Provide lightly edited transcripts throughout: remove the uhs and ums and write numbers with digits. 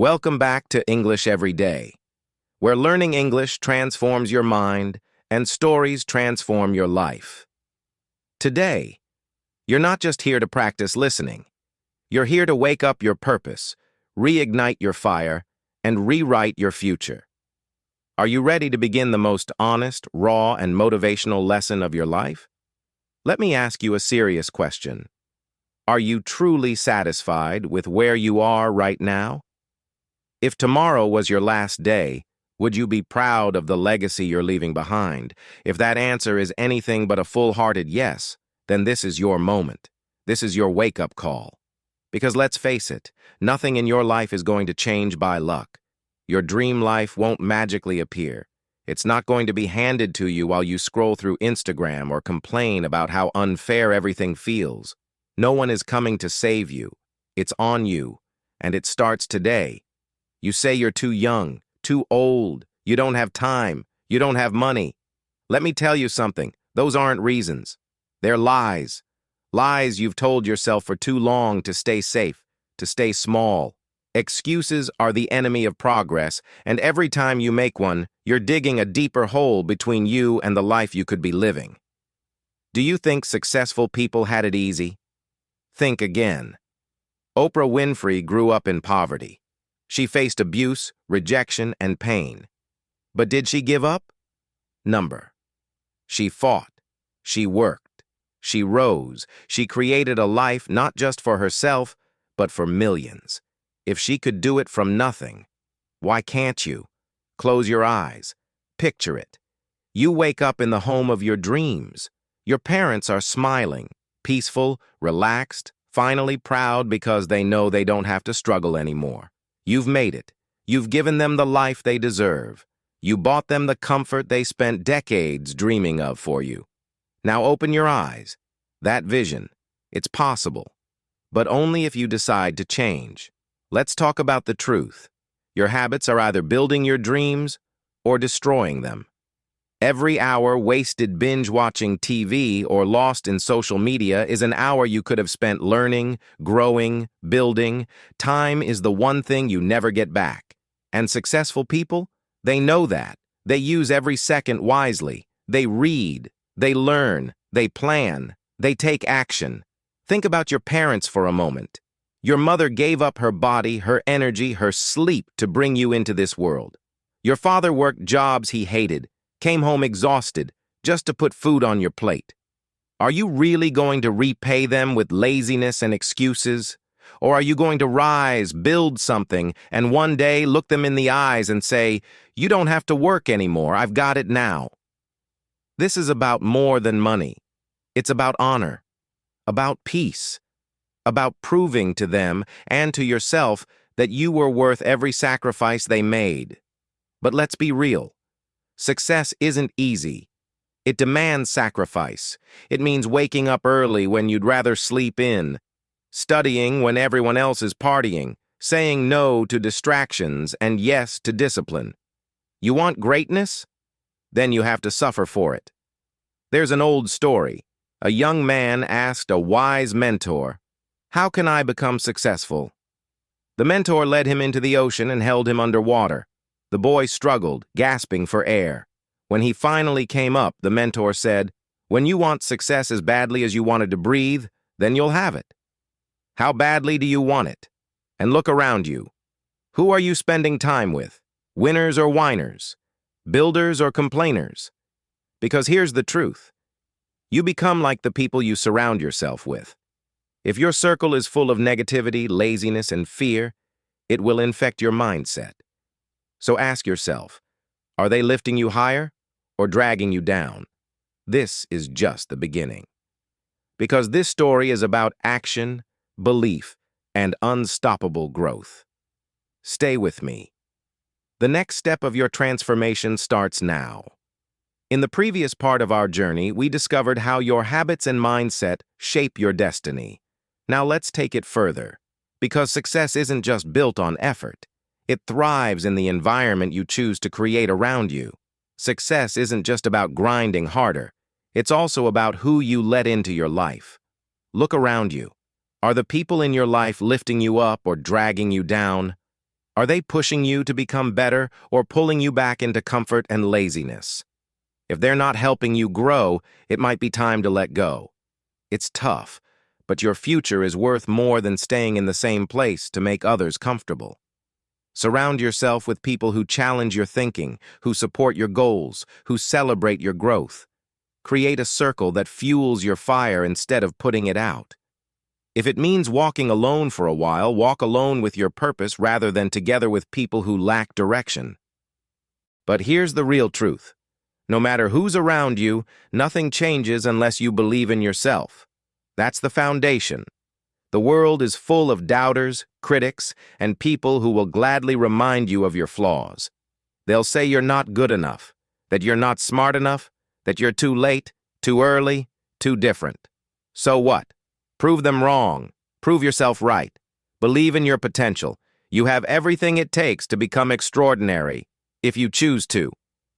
Welcome back to English Every Day, where learning English transforms your mind and stories transform your life. Today, you're not just here to practice listening. You're here to wake up your purpose, reignite your fire, and rewrite your future. Are you ready to begin the most honest, raw, and motivational lesson of your life? Let me ask you a serious question. Are you truly satisfied with where you are right now? If tomorrow was your last day, would you be proud of the legacy you're leaving behind? If that answer is anything but a full-hearted yes, then this is your moment. This is your wake-up call. Because let's face it, nothing in your life is going to change by luck. Your dream life won't magically appear. It's not going to be handed to you while you scroll through Instagram or complain about how unfair everything feels. No one is coming to save you. It's on you, and it starts today. You say you're too young, too old, you don't have time, you don't have money. Let me tell you something, those aren't reasons. They're lies. Lies you've told yourself for too long to stay safe, to stay small. Excuses are the enemy of progress, and every time you make one, you're digging a deeper hole between you and the life you could be living. Do you think successful people had it easy? Think again. Oprah Winfrey grew up in poverty. She faced abuse, rejection, and pain. But did she give up? Number. She fought. She worked. She rose. She created a life not just for herself, but for millions. If she could do it from nothing, why can't you? Close your eyes. Picture it. You wake up in the home of your dreams. Your parents are smiling, peaceful, relaxed, finally proud because they know they don't have to struggle anymore. You've made it. You've given them the life they deserve. You bought them the comfort they spent decades dreaming of for you. Now open your eyes. That vision, it's possible. But only if you decide to change. Let's talk about the truth. Your habits are either building your dreams or destroying them. Every hour wasted binge-watching TV or lost in social media is an hour you could have spent learning, growing, building. Time is the one thing you never get back. And successful people, they know that. They use every second wisely. They read, they learn, they plan, they take action. Think about your parents for a moment. Your mother gave up her body, her energy, her sleep to bring you into this world. Your father worked jobs he hated, came home exhausted, just to put food on your plate. Are you really going to repay them with laziness and excuses? Or are you going to rise, build something, and one day look them in the eyes and say, "You don't have to work anymore, I've got it now"? This is about more than money. It's about honor, about peace, about proving to them and to yourself that you were worth every sacrifice they made. But let's be real. Success isn't easy. It demands sacrifice. It means waking up early when you'd rather sleep in, studying when everyone else is partying, saying no to distractions and yes to discipline. You want greatness? Then you have to suffer for it. There's an old story. A young man asked a wise mentor, "How can I become successful?" The mentor led him into the ocean and held him underwater. The boy struggled, gasping for air. When he finally came up, the mentor said, "When you want success as badly as you wanted to breathe, then you'll have it. How badly do you want it? And look around you. Who are you spending time with? Winners or whiners? Builders or complainers? Because here's the truth. You become like the people you surround yourself with. If your circle is full of negativity, laziness, and fear, it will infect your mindset. So ask yourself, are they lifting you higher or dragging you down? This is just the beginning. Because this story is about action, belief, and unstoppable growth. Stay with me. The next step of your transformation starts now. In the previous part of our journey, we discovered how your habits and mindset shape your destiny. Now let's take it further. Because success isn't just built on effort. It thrives in the environment you choose to create around you. Success isn't just about grinding harder. It's also about who you let into your life. Look around you. Are the people in your life lifting you up or dragging you down? Are they pushing you to become better or pulling you back into comfort and laziness? If they're not helping you grow, it might be time to let go. It's tough, but your future is worth more than staying in the same place to make others comfortable. Surround yourself with people who challenge your thinking, who support your goals, who celebrate your growth. Create a circle that fuels your fire instead of putting it out. If it means walking alone for a while, walk alone with your purpose rather than together with people who lack direction. But here's the real truth. No matter who's around you, nothing changes unless you believe in yourself. That's the foundation. The world is full of doubters, critics, and people who will gladly remind you of your flaws. They'll say you're not good enough, that you're not smart enough, that you're too late, too early, too different. So what? Prove them wrong. Prove yourself right. Believe in your potential. You have everything it takes to become extraordinary, if you choose to.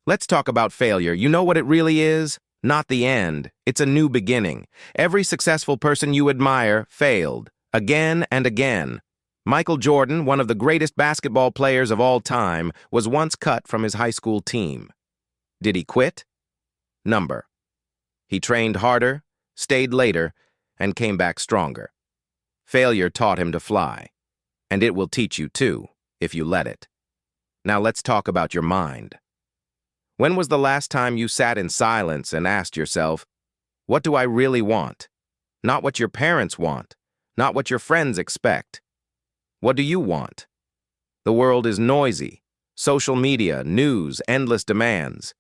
Let's talk about failure. You know what it really is? Not the end. It's a new beginning. Every successful person you admire failed, again and again. Michael Jordan, one of the greatest basketball players of all time, was once cut from his high school team. Did he quit? Number. He trained harder, stayed later, and came back stronger. Failure taught him to fly, and it will teach you too, if you let it. Now let's talk about your mind. When was the last time you sat in silence and asked yourself, what do I really want? Not what your parents want, not what your friends expect. What do you want? The world is noisy. Social media, news, endless demands.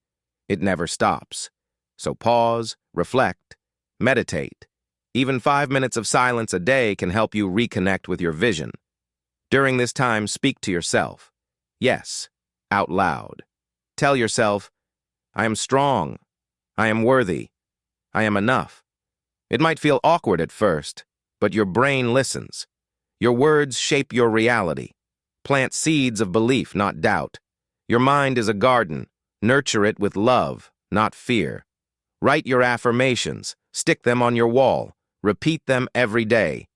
It never stops. So pause, reflect, meditate. Even 5 minutes of silence a day can help you reconnect with your vision. During this time, speak to yourself. Yes, out loud. Tell yourself, I am strong. I am worthy. I am enough. It might feel awkward at first, but your brain listens. Your words shape your reality. Plant seeds of belief, not doubt. Your mind is a garden. Nurture it with love, not fear. Write your affirmations. Stick them on your wall. Repeat them every day.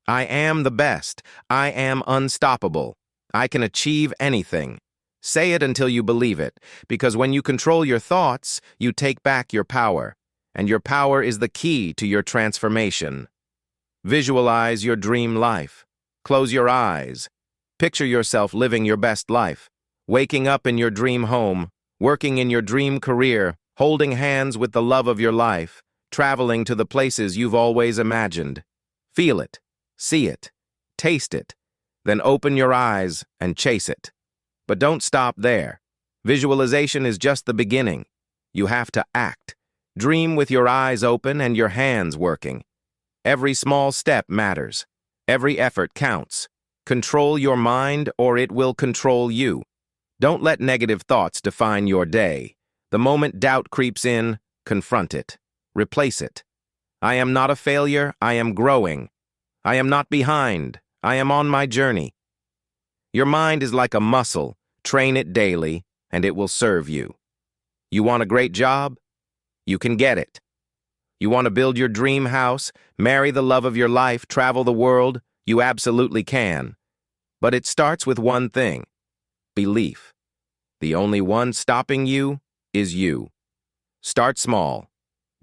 I am the best. I am unstoppable. I can achieve anything. Say it until you believe it, because when you control your thoughts, you take back your power, and your power is the key to your transformation. Visualize your dream life. Close your eyes. Picture yourself living your best life, waking up in your dream home, working in your dream career, holding hands with the love of your life, traveling to the places you've always imagined. Feel it, see it, taste it, then open your eyes and chase it. But don't stop there. Visualization is just the beginning. You have to act. Dream with your eyes open and your hands working. Every small step matters. Every effort counts. Control your mind or it will control you. Don't let negative thoughts define your day. The moment doubt creeps in, confront it. Replace it. I am not a failure, I am growing. I am not behind, I am on my journey. Your mind is like a muscle. Train it daily, and it will serve you. You want a great job? You can get it. You want to build your dream house, marry the love of your life, travel the world? You absolutely can. But it starts with one thing: belief. The only one stopping you is you. Start small.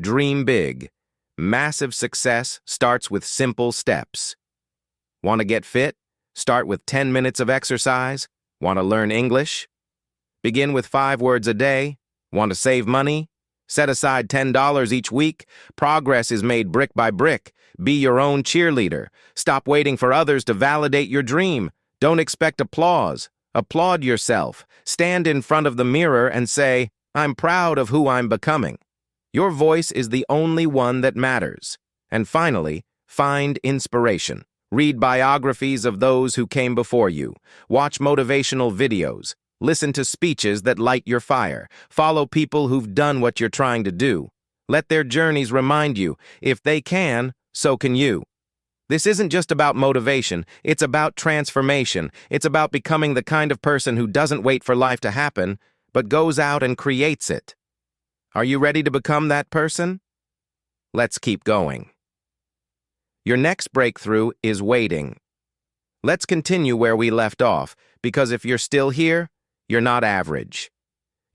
Dream big. Massive success starts with simple steps. Want to get fit? Start with 10 minutes of exercise. Want to learn English? Begin with 5 words a day. Want to save money? Set aside $10 each week. Progress is made brick by brick. Be your own cheerleader. Stop waiting for others to validate your dream. Don't expect applause. Applaud yourself. Stand in front of the mirror and say, I'm proud of who I'm becoming. Your voice is the only one that matters. And finally, find inspiration. Read biographies of those who came before you. Watch motivational videos. Listen to speeches that light your fire. Follow people who've done what you're trying to do. Let their journeys remind you, if they can, so can you. This isn't just about motivation, it's about transformation. It's about becoming the kind of person who doesn't wait for life to happen, but goes out and creates it. Are you ready to become that person? Let's keep going. Your next breakthrough is waiting. Let's continue where we left off, Because if you're still here, you're not average.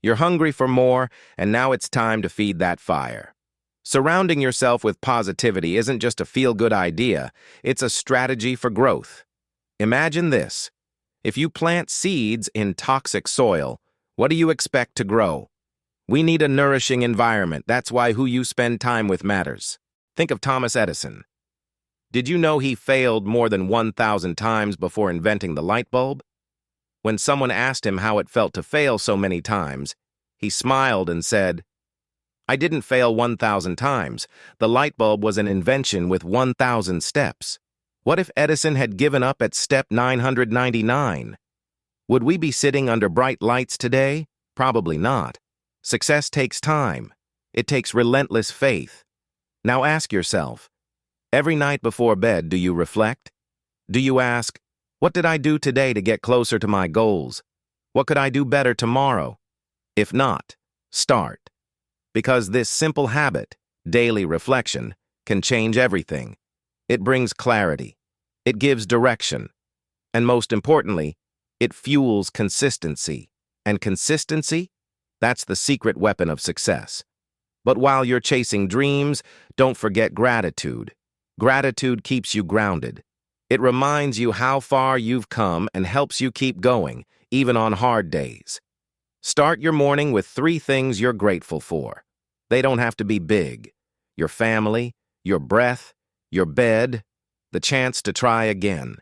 You're hungry for more, and now it's time to feed that fire. Surrounding yourself with positivity isn't just a feel-good idea, it's a strategy for growth. Imagine this. If you plant seeds in toxic soil, what do you expect to grow? We need a nourishing environment. That's why who you spend time with matters. Think of Thomas Edison. Did you know he failed more than 1,000 times before inventing the light bulb? When someone asked him how it felt to fail so many times, he smiled and said, "I didn't fail 1,000 times. The light bulb was an invention with 1,000 steps." What if Edison had given up at step 999? Would we be sitting under bright lights today? Probably not. Success takes time. It takes relentless faith. Now ask yourself, every night before bed, do you reflect? Do you ask, what did I do today to get closer to my goals? What could I do better tomorrow? If not, start. Because this simple habit, daily reflection, can change everything. It brings clarity. It gives direction. And most importantly, it fuels consistency. And consistency? That's the secret weapon of success. But while you're chasing dreams, don't forget gratitude. Gratitude keeps you grounded. It reminds you how far you've come and helps you keep going, even on hard days. Start your morning with 3 things you're grateful for. They don't have to be big. Your family, your breath, your bed, the chance to try again.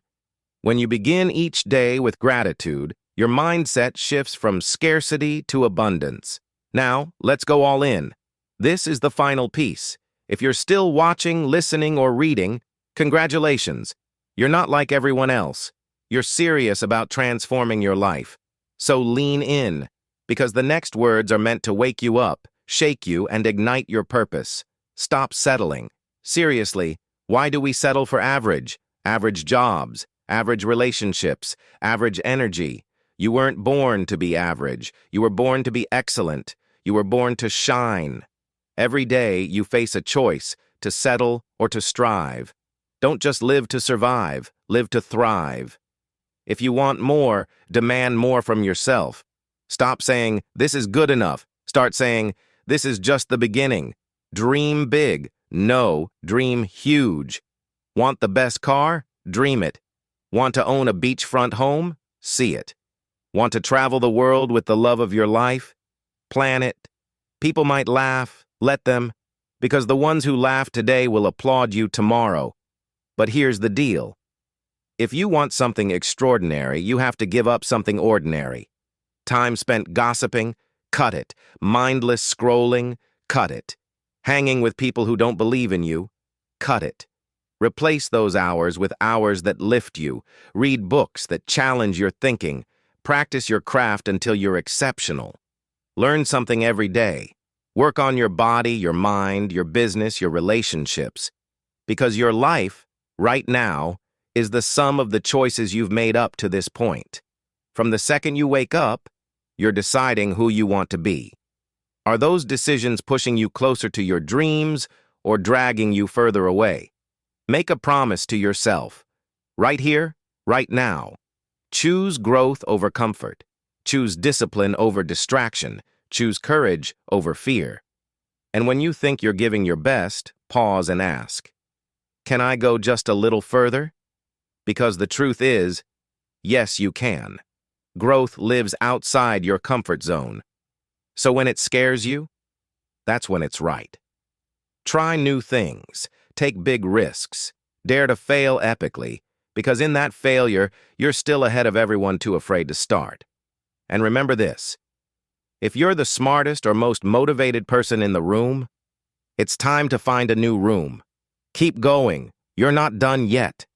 When you begin each day with gratitude, your mindset shifts from scarcity to abundance. Now, let's go all in. This is the final piece. If you're still watching, listening, or reading, congratulations. You're not like everyone else. You're serious about transforming your life. So lean in, because the next words are meant to wake you up, shake you, and ignite your purpose. Stop settling. Seriously, why do we settle for average? Average jobs, average relationships, average energy. You weren't born to be average. You were born to be excellent. You were born to shine. Every day you face a choice, to settle or to strive. Don't just live to survive, live to thrive. If you want more, demand more from yourself. Stop saying, "This is good enough." Start saying, "This is just the beginning." Dream big. No, dream huge. Want the best car? Dream it. Want to own a beachfront home? See it. Want to travel the world with the love of your life? Plan it. People might laugh. Let them. Because the ones who laugh today will applaud you tomorrow. But here's the deal. If you want something extraordinary, you have to give up something ordinary. Time spent gossiping? Cut it. Mindless scrolling? Cut it. Hanging with people who don't believe in you? Cut it. Replace those hours with hours that lift you. Read books that challenge your thinking. Practice your craft until you're exceptional. Learn something every day. Work on your body, your mind, your business, your relationships. Because your life, right now, is the sum of the choices you've made up to this point. From the second you wake up, you're deciding who you want to be. Are those decisions pushing you closer to your dreams or dragging you further away? Make a promise to yourself. Right here, right now. Choose growth over comfort. Choose discipline over distraction. Choose courage over fear. And when you think you're giving your best, pause and ask, can I go just a little further? Because the truth is, yes, you can. Growth lives outside your comfort zone. So when it scares you, that's when it's right. Try new things. Take big risks. Dare to fail epically, because in that failure, you're still ahead of everyone too afraid to start. And remember this. If you're the smartest or most motivated person in the room, it's time to find a new room. Keep going. You're not done yet.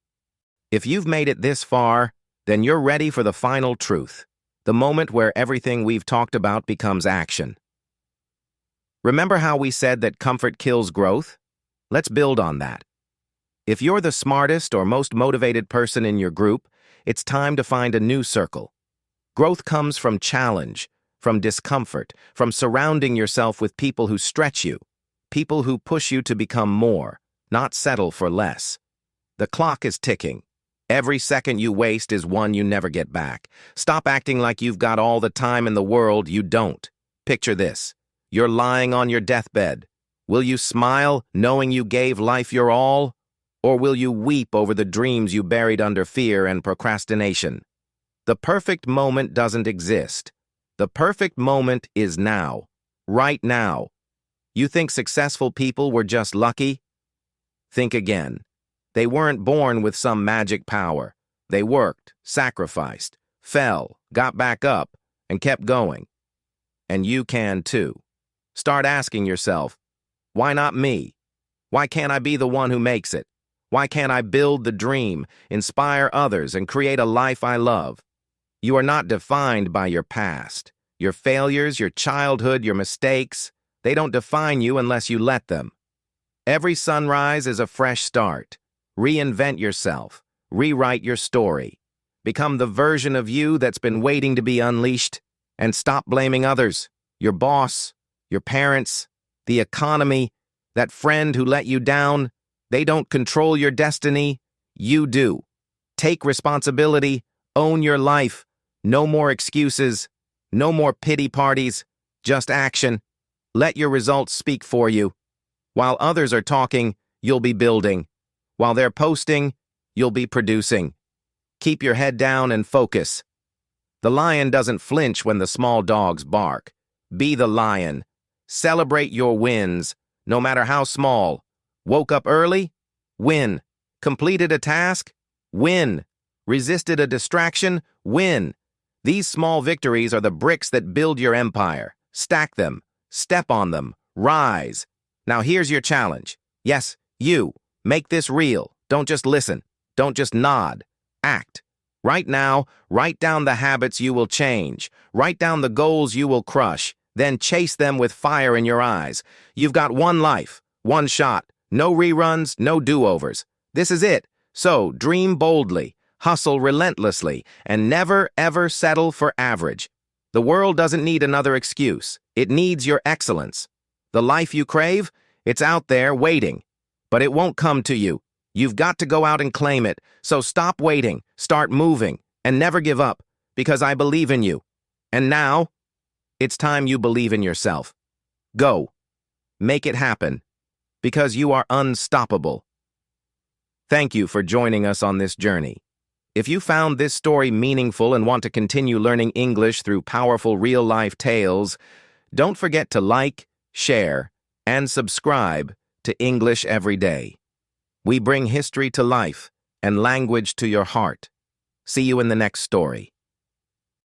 If you've made it this far, then you're ready for the final truth, the moment where everything we've talked about becomes action. Remember how we said that comfort kills growth? Let's build on that. If you're the smartest or most motivated person in your group, it's time to find a new circle. Growth comes from challenge, from discomfort, from surrounding yourself with people who stretch you, people who push you to become more, not settle for less. The clock is ticking. Every second you waste is one you never get back. Stop acting like you've got all the time in the world. You don't. Picture this. You're lying on your deathbed. Will you smile knowing you gave life your all? Or will you weep over the dreams you buried under fear and procrastination? The perfect moment doesn't exist. The perfect moment is now. Right now. You think successful people were just lucky? Think again. They weren't born with some magic power. They worked, sacrificed, fell, got back up, and kept going. And you can too. Start asking yourself, why not me? Why can't I be the one who makes it? Why can't I build the dream, inspire others, and create a life I love? You are not defined by your past. Your failures, your childhood, your mistakes, they don't define you unless you let them. Every sunrise is a fresh start. Reinvent yourself. Rewrite your story. Become the version of you that's been waiting to be unleashed. And stop blaming others. Your boss, your parents, the economy, that friend who let you down. They don't control your destiny. You do. Take responsibility. Own your life. No more excuses. No more pity parties. Just action. Let your results speak for you. While others are talking, you'll be building. While they're posting, you'll be producing. Keep your head down and focus. The lion doesn't flinch when the small dogs bark. Be the lion. Celebrate your wins, no matter how small. Woke up early? Win. Completed a task? Win. Resisted a distraction? Win. These small victories are the bricks that build your empire. Stack them. Step on them. Rise. Now here's your challenge. Yes, you. Make this real. Don't just listen. Don't just nod. Act. Right now, write down the habits you will change. Write down the goals you will crush. Then chase them with fire in your eyes. You've got one life, one shot. No reruns, no do-overs. This is it. So dream boldly, hustle relentlessly, and never, ever settle for average. The world doesn't need another excuse. It needs your excellence. The life you crave, it's out there waiting. But it won't come to you. You've got to go out and claim it. So stop waiting, start moving, and never give up, because I believe in you. And now, it's time you believe in yourself. Go. Make it happen, because you are unstoppable. Thank you for joining us on this journey. If you found this story meaningful and want to continue learning English through powerful real-life tales, don't forget to like, share, and subscribe to English Every Day. We bring history to life and language to your heart. See you in the next story.